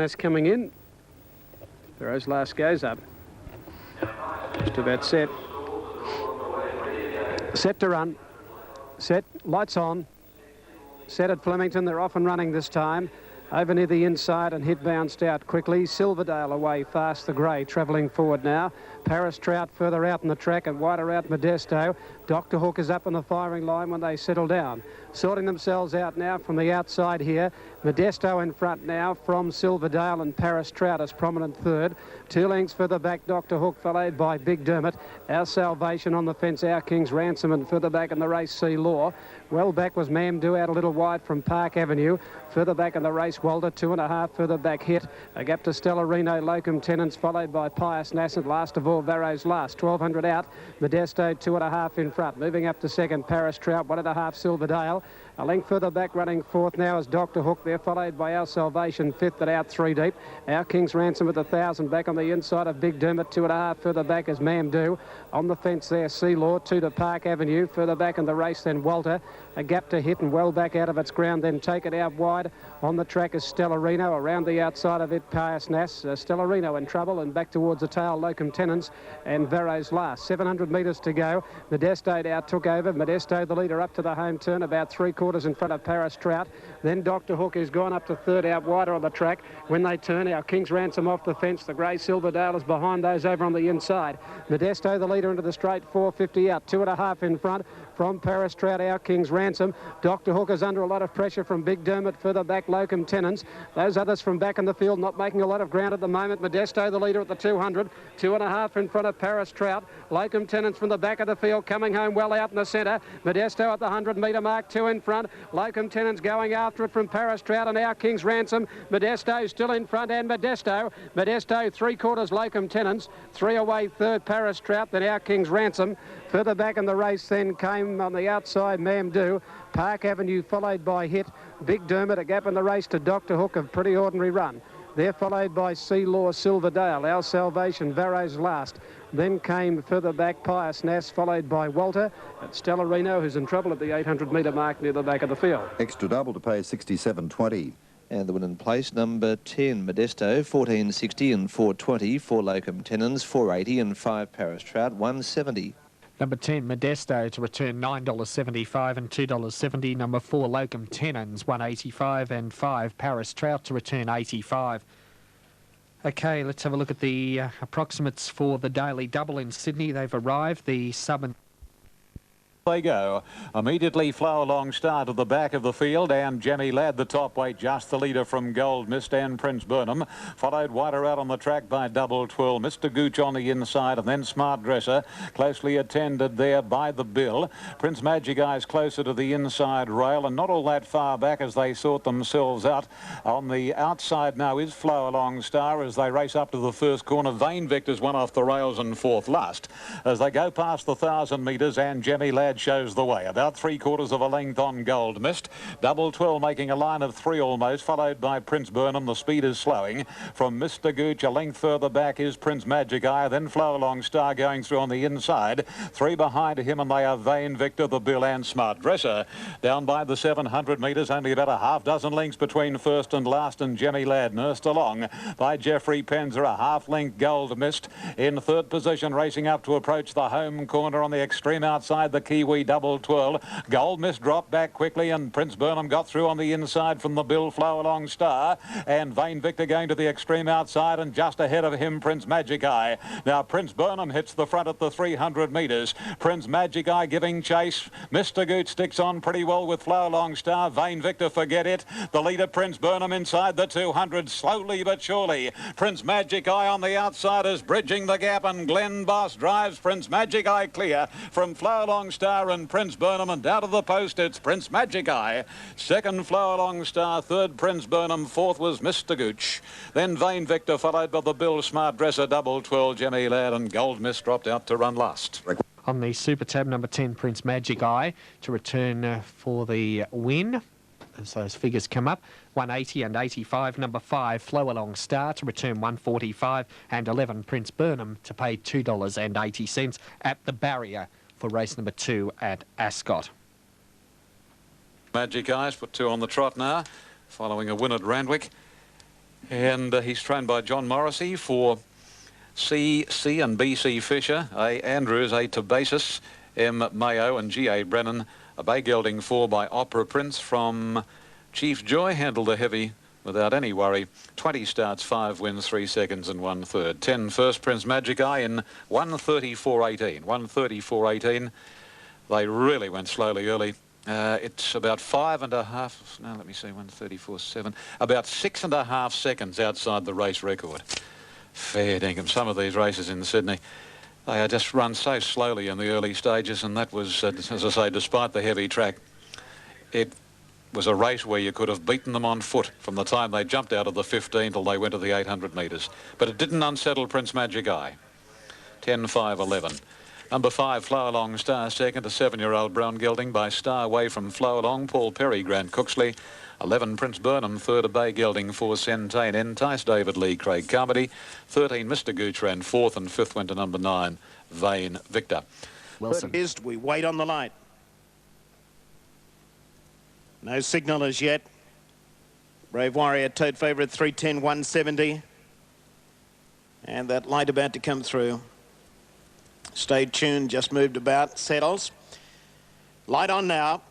That's coming in. Thero's last goes up. Just about set. Set to run. Set, lights on. Set at Flemington, they're off and running this time. Over near the inside and hit bounced out quickly. Silverdale away fast, the grey, travelling forward now. Paris Trout further out in the track and wider out Modesto. Dr. Hook is up on the firing line when they settle down. Sorting themselves out now from the outside here. Modesto in front now from Silverdale and Paris Trout as prominent third. 2 lengths further back, Dr. Hook, followed by Big Dermot. Our Salvation on the fence, Our King's Ransom, and further back in the race, Sea Law. Well back was Mamdou out a little wide from Park Avenue. Further back in the race, Walter, 2.5 further back Hit. A gap to Stellarino, Locum Tenens, followed by Pius Nascent. Last of all, Varro's last. 1,200 out. Modesto, 2.5 in front. Moving up to second, Paris Trout, 1.5 Silverdale. A length further back, running fourth now is Dr. Hook. They're followed by Our Salvation, fifth, at out 3 deep. Our King's Ransom with 1,000 back on the inside of Big Dermot. 2.5 further back is Mamdou. On the fence there, Sea Law, 2 to Park Avenue. Further back in the race, then Walter. A gap to Hit and well back out of its ground, then Take It out wide. On the track is Stellarino. Around the outside of it, Pius Nass. Stellarino in trouble, and back towards the tail, Locum Tenens and Varro's last. 700 metres to go. Modesto now took over. Modesto, the leader, up to the home turn, about 3/4 in front of Paris Trout. Then Dr. Hook has gone up to third, out wider on the track. When they turn, Our King's Ransom off the fence. The grey Silverdale is behind those over on the inside. Modesto, the leader, into the straight, 4.50 out. 2.5 in front from Paris Trout, Our King's Ransom. Dr. Hook is under a lot of pressure from Big Dermot. Further back, Locum Tenens. Those others from back in the field not making a lot of ground at the moment. Modesto, the leader, at the 200. 2.5 in front of Paris Trout. Locum Tenens from the back of the field, coming home well out in the centre. Modesto at the 100-metre mark, 2 in front. Locum Tenens going after it from Paris Trout and Our King's Ransom. Modesto still in front, and Modesto 3/4 Locum Tenens. 3 away third, Paris Trout, then Our King's Ransom. Further back in the race then came on the outside Mamdou. Park Avenue followed by Hit. Big Dermot, a gap in the race to Dr. Hook, of pretty ordinary run. They're followed by Sea Law, Silverdale, Our Salvation, Varro's last. Then came further back Pius Nass, followed by Walter at Stellarino, who's in trouble at the 800-metre mark near the back of the field. Extra double to pay 67.20. And the win in place, number 10, Modesto, 14.60 and 4.20. 4 Locum Tenens, 4.80 and 5 Paris Trout, 1.70. Number 10, Modesto, to return $9.75 and $2.70. Number 4, Locum Tenens, 1.85 and 5 Paris Trout, to return 85. Okay, let's have a look at the approximates for the daily double in Sydney. They've arrived. The sub and they go. Immediately Flow Along Star to the back of the field, and Jemmy Ladd, the top weight, just the leader from Gold Mist and Prince Burnham, followed wider out on the track by Double Twirl. Mr. Gooch on the inside, and then Smart Dresser, closely attended there by the Bill. Prince Magic Eyes closer to the inside rail, and not all that far back as they sort themselves out. On the outside now is Flow Along Star as they race up to the first corner. Vain Victor's one off the rails and fourth last. As they go past the 1,000 metres, and Jemmy Ladd shows the way. About 3/4 of a length on Gold Mist. Double Twirl making a line of 3 almost, followed by Prince Burnham. The speed is slowing. From Mr. Gooch, a length further back is Prince Magic Eye. Then Flow Along Star going through on the inside. 3 behind him, and they are Vain Victor, the Bill, and Smart Dresser. Down by the 700 metres, only about a half dozen lengths between first and last, and Jemmy Ladd nursed along by Jeffrey Penzer, a half-length Gold Mist. In third position, racing up to approach the home corner on the extreme outside, the Kiwi Double Twirl. Gold Mist dropped back quickly, and Prince Burnham got through on the inside from the Bill, Flow Along Star, and Vain Victor going to the extreme outside, and just ahead of him Prince Magic Eye. Now Prince Burnham hits the front at the 300 metres. Prince Magic Eye giving chase. Mr. Gooch sticks on pretty well with Flow Along Star. Vain Victor, forget it. The leader Prince Burnham inside the 200, slowly but surely. Prince Magic Eye on the outside is bridging the gap, and Glenn Boss drives Prince Magic Eye clear from Flow Along Star and Prince Burnham, and down to the post it's Prince Magic Eye. Second, Flow Along Star. Third, Prince Burnham. Fourth was Mr. Gooch. Then Vain Victor, followed by the Bill, Smart Dresser, Double Twirl, Jemmy Ladd, and Gold Mist dropped out to run last. on the Super Tab, number 10, Prince Magic Eye, to return for the win. As those figures come up, 180 and 85. Number 5, Flow Along Star, to return 145, and 11, Prince Burnham, to pay $2.80 at the barrier for race number 2 at Ascot. Magic Eyes put 2 on the trot now, following a win at Randwick. And he's trained by John Morrissey for C and BC Fisher, A Andrews, A Tobasis, M Mayo and G.A. Brennan. A bay gelding 4 by Opera Prince from Chief Joy handled the heavy without any worry. 20 starts, 5 wins, 3 seconds and 1/3. 10 First Prince Magic Eye in 1:34.18. 1:34.18. They really went slowly early. It's about 5.5. No, let me see, 1:34.7. About 6.5 seconds outside the race record. Fair dinkum. Some of these races in Sydney, they just run so slowly in the early stages, and that was, as I say, despite the heavy track, it was a race where you could have beaten them on foot from the time they jumped out of the 15 till they went to the 800 metres. But it didn't unsettle Prince Magic Eye. 10.5.11. Number 5, Flow Along Star, second, a 7-year-old brown gelding by Star Way from Flow Along, Paul Perry, Grant Cooksley. 11, Prince Burnham, third, a bay gelding for Centane, Entice, David Lee, Craig Carmody. 13, Mr. Gooch ran fourth, and fifth went to number 9, Vane Victor. Wilson. We wait on the light. No signal as yet. Brave Warrior, tote favourite, 310, 170. And that light about to come through. Stay tuned, just moved about, settles. Light on now.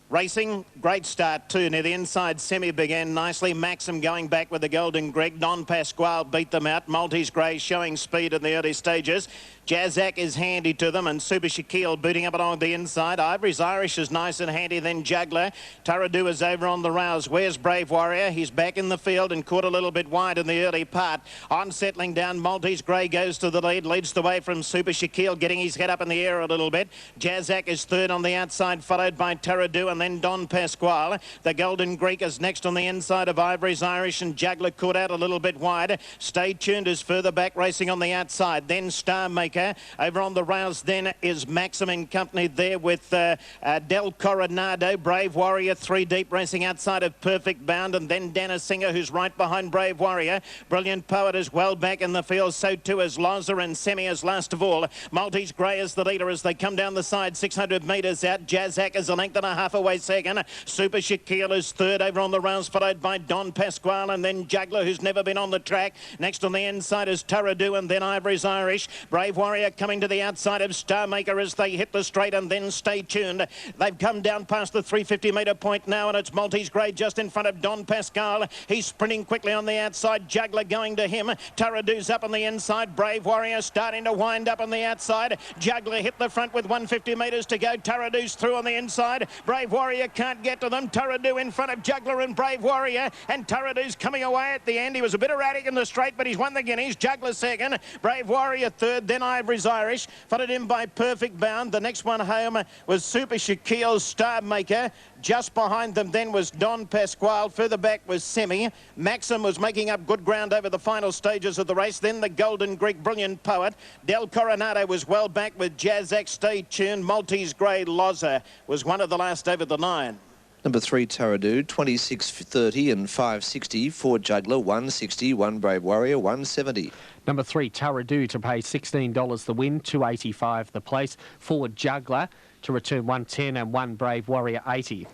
Racing, great start too. Near the inside, Semi began nicely. Maxim going back with the Golden Greg. Don Pasquale beat them out. Maltese Grey showing speed in the early stages. Jazzac is handy to them, and Super Shaquille booting up along the inside. Ivory's Irish is nice and handy, then Juggler. Taradu is over on the rouse. Where's Brave Warrior? He's back in the field and caught a little bit wide in the early part. On settling down, Maltese Grey goes to the lead, leads the way from Super Shaquille, getting his head up in the air a little bit. Jazzac is third on the outside, followed by Taradu, and then Don Pasquale. The Golden Greek is next on the inside of Ivory's Irish, and Juggler caught out a little bit wide. Stay Tuned is further back, racing on the outside. Then Star Maker. Over on the rails then is Maxim in company there with Del Coronado. Brave Warrior 3 deep, racing outside of Perfect Bound, and then Dana Singer, who's right behind Brave Warrior. Brilliant Poet is well back in the field, so too is Loza, and Semi is last of all. Maltese Grey is the leader as they come down the side, 600 metres out. Jazzac is a length and a half away second. Super Shaquille is third over on the rails, followed by Don Pasquale, and then Juggler, who's never been on the track. Next on the inside is Taradu, and then Ivory's Irish. Brave Warrior coming to the outside of Star Maker as they hit the straight, and then Stay Tuned. They've come down past the 350 metre point now, and it's Maltese Grey just in front of Don Pascal. He's sprinting quickly on the outside. Juggler going to him. Taradu's up on the inside. Brave Warrior starting to wind up on the outside. Juggler hit the front with 150 metres to go. Taradu's through on the inside. Brave Warrior can't get to them. Taradu in front of Juggler and Brave Warrior, and Taradu's coming away at the end. He was a bit erratic in the straight, but he's won the guineas. Juggler second. Brave Warrior third, then Ivory's Irish, followed in by Perfect Bound. The next one home was Super Shaquille's Star Maker. Just behind them then was Don Pasquale. Further back was Semi. Maxim was making up good ground over the final stages of the race. Then the Golden Greek, Brilliant Poet. Del Coronado was well back with Jazzac, Stay Tuned. Maltese Grey, Loza was one of the last over the 9. Number 3, Taradu, 26.30 and 5.60. 4, Juggler, 1.60. 1, Brave Warrior, 1.70. Number 3, Taradu to pay $16 the win, 2.85 the place. 4, Juggler to return 1.10, and 1, Brave Warrior, 80.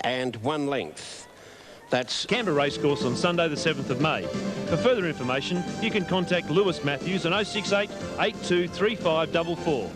And 1 length. That's Canberra Racecourse on Sunday the 7th of May. For further information, you can contact Lewis Matthews on 068 823544.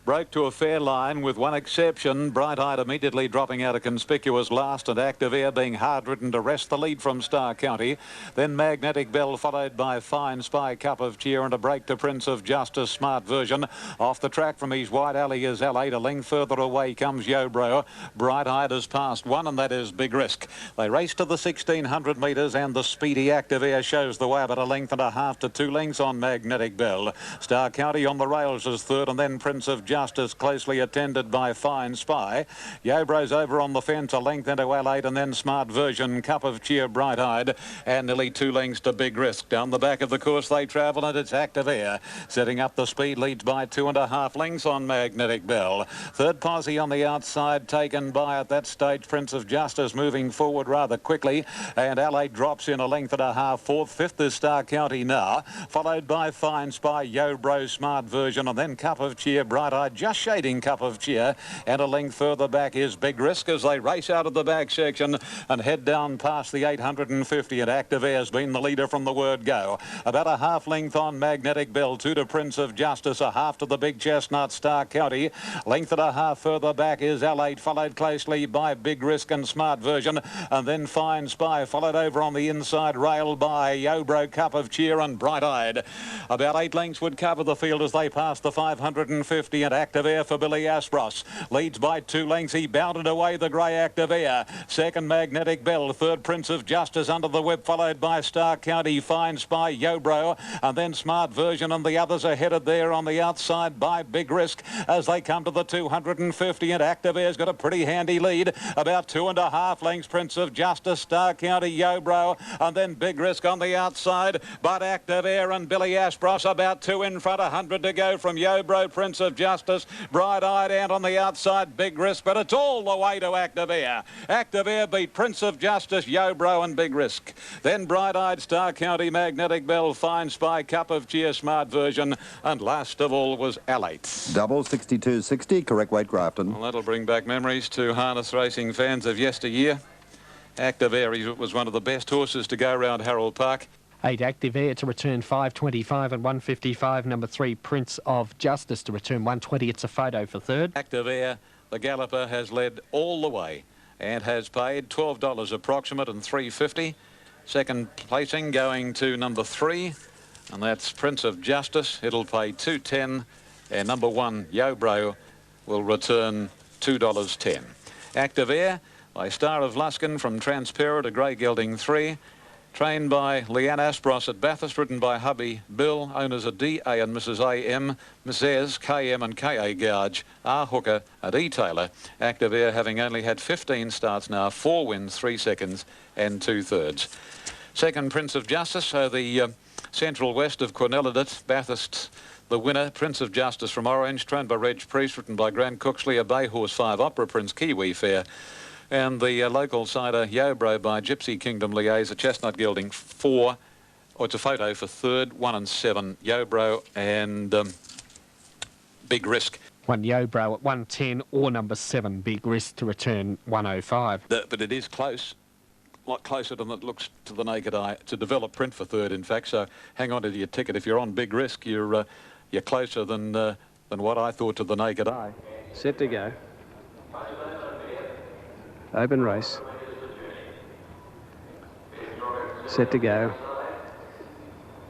Broke to a fair line with one exception. Bright Eyed immediately dropping out a conspicuous last, and Active Air being hard-ridden to wrest the lead from Star County. Then Magnetic Bell followed by Fine Spy, Cup of Cheer, and a break to Prince of Justice, Smart Version. Off the track from his wide alley is L8. A length further away comes Yobro. Bright Eyed has passed one, and that is Big Risk. They race to the 1600 metres, and the speedy Active Air shows the way, about a length and a half to 2 lengths on Magnetic Bell. Star County on the rails is third, and then Prince of Justice closely attended by Fine Spy. Yobro's over on the fence, a length into L8, and then Smart Version, Cup of Cheer, Bright Eyed, and nearly 2 lengths to Big Risk. Down the back of the course they travel, and it's Active Air setting up the speed, leads by 2.5 lengths on Magnetic Bell. Third posse on the outside taken by, at that stage, Prince of Justice moving forward rather quickly, and L8 drops in a length and a half. Fourth, fifth is Star County now, followed by Fine Spy, Yobro, Smart Version, and then Cup of Cheer, Bright Eyed outside, just shading Cup of Cheer, and a length further back is Big Risk as they race out of the back section and head down past the 850, and Active Air's been the leader from the word go. About a half length on Magnetic Bell, 2 to Prince of Justice, a half to the Big Chestnut Star County. Length and a half further back is L8, followed closely by Big Risk and Smart Version, and then Fine Spy, followed over on the inside rail by Yobro, Cup of Cheer and Bright Eyed. About 8 lengths would cover the field as they pass the 550, and Active Air for Billy Aspros leads by 2 lengths. He bounded away the grey Active Air. Second Magnetic Bell, third Prince of Justice under the whip, followed by Star County, Fine Spy, Yobro, and then Smart Version, and the others are headed there on the outside by Big Risk as they come to the 250, and Active Air's got a pretty handy lead. About 2.5 lengths, Prince of Justice, Star County, Yobro, and then Big Risk on the outside, but Active Air and Billy Aspros about 2 in front, 100 to go from Yobro, Prince of Justice, Bright Eyed, and on the outside Big Risk, but it's all the way to Active Air. Active Air beat Prince of Justice, Yobro and Big Risk. Then Bright Eyed, Star County, Magnetic Bell, Fine Spy, Cup of Cheer, Smart Version, and last of all was L8. Double 62.60, correct weight Grafton. Well, that'll bring back memories to harness racing fans of yesteryear. Active Air was one of the best horses to go around Harold Park. 8 Active Air to return 5.25 and 1.55. Number 3 Prince of Justice to return 1.20. It's a photo for third. Active Air, the galloper, has led all the way and has paid $12 approximate and $3.50. Second placing going to number 3, and that's Prince of Justice. It'll pay $2.10, and number 1 Yobro will return $2.10. Active Air by Star of Luskin from Transparent to Grey Gelding 3. Trained by Leanne Aspros at Bathurst, ridden by hubby Bill, owners are D.A. and Mrs. A.M., Mrs. K.M. and K.A. Gouge, R. Hooker and E. Taylor. Active Air having only had 15 starts now, 4 wins, 3 seconds and 2/3. Second, Prince of Justice, so the Central West of Cornelidet, Bathurst, the winner, Prince of Justice from Orange, trained by Reg Priest, written by Grant Cooksley, a Bay Horse 5, Opera Prince, Kiwi Fair. And the local cider Yobro by Gypsy Kingdom Liaise, a Chestnut Gelding 4. Oh, it's a photo for third, 1 and 7, Yobro and Big Risk. 1 Yobro at 1.10 or number 7 Big Risk to return 1.05. But it is close, a lot closer than it looks to the naked eye. It's a developed print for third, in fact, so hang on to your ticket. If you're on Big Risk, you're closer than what I thought to the naked eye. Set to go. Open race. Set to go.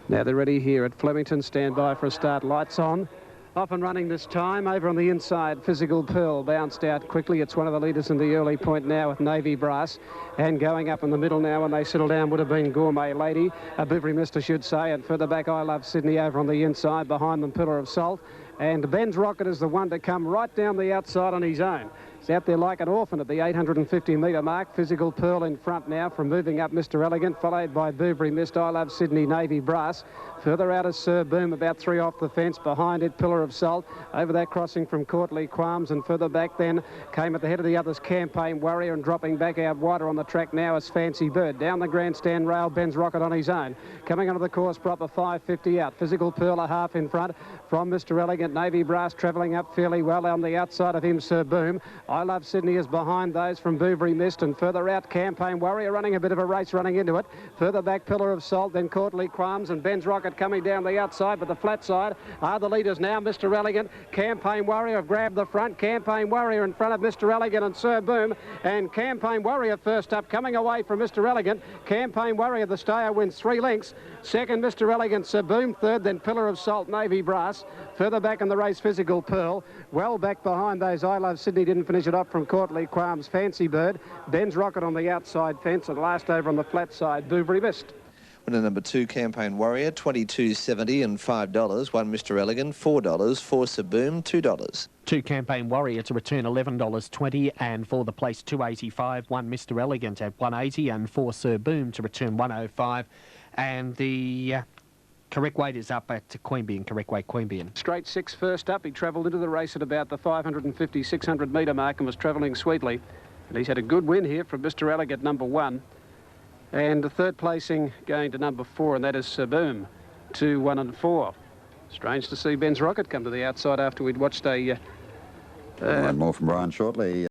Now they're ready here at Flemington. Stand by for a start. Lights on. Off and running this time. Over on the inside, Physical Pearl bounced out quickly. It's one of the leaders in the early point now with Navy Brass. And going up in the middle now when they settle down would have been Gourmet Lady. A Bivery Mist, I should say. And further back, I Love Sydney over on the inside. Behind them, Pillar of Salt. And Ben's Rocket is the one to come right down the outside on his own. He's out there like an orphan at the 850-metre mark. Physical Pearl in front now from moving up Mr. Elegant, followed by Bivery Mist, I Love Sydney, Navy Brass. Further out is Sir Boom, about 3 off the fence. Behind it, Pillar of Salt. Over that crossing from Courtly Qualms, and further back then came at the head of the others Campaign Warrior, and dropping back out wider on the track now is Fancy Bird. Down the grandstand rail, Ben's Rocket on his own. Coming onto the course proper, 5.50 out. Physical Pearl a half in front from Mr. Elegant. Navy Brass travelling up fairly well on the outside of him, Sir Boom. I Love Sydney is behind those from Bivery Mist, and further out Campaign Warrior running a bit of a race running into it. Further back Pillar of Salt, then Courtly Qualms, and Ben's Rocket coming down the outside, but the flat side are the leaders now. Mr. Elegant, Campaign Warrior have grabbed the front. Campaign Warrior in front of Mr. Elegant and Sir Boom, and Campaign Warrior first up, coming away from Mr. Elegant. Campaign Warrior, the stayer, wins 3 lengths. Second, Mr. Elegant, Sir Boom third, then Pillar of Salt, Navy Brass. Further back in the race, Physical Pearl. Well back behind those, I Love Sydney didn't finish it off from Courtly Qualms, Fancy Bird. Ben's Rocket on the outside fence, and last over on the flat side, Bivery Mist. Winner number 2, Campaign Warrior, $22.70 and $5. 1 Mr. Elegant, $4. 4 Sir Boom, $2. 2 Campaign Warrior to return $11.20, and for the place $2.85. 1 Mr. Elegant at $1.80, and 4 Sir Boom to return $1.05. And the correct weight is up at Queanbeyan, correct weight Queanbeyan. Straight 6 first up. He travelled into the race at about the 550, 600 metre mark and was travelling sweetly. And he's had a good win here from Mr. Elegant, number 1. And the third placing going to number 4, and that is Sir Boom, 2, 1 and 4. Strange to see Ben's Rocket come to the outside after we'd watched a We'll learn more from Brian shortly.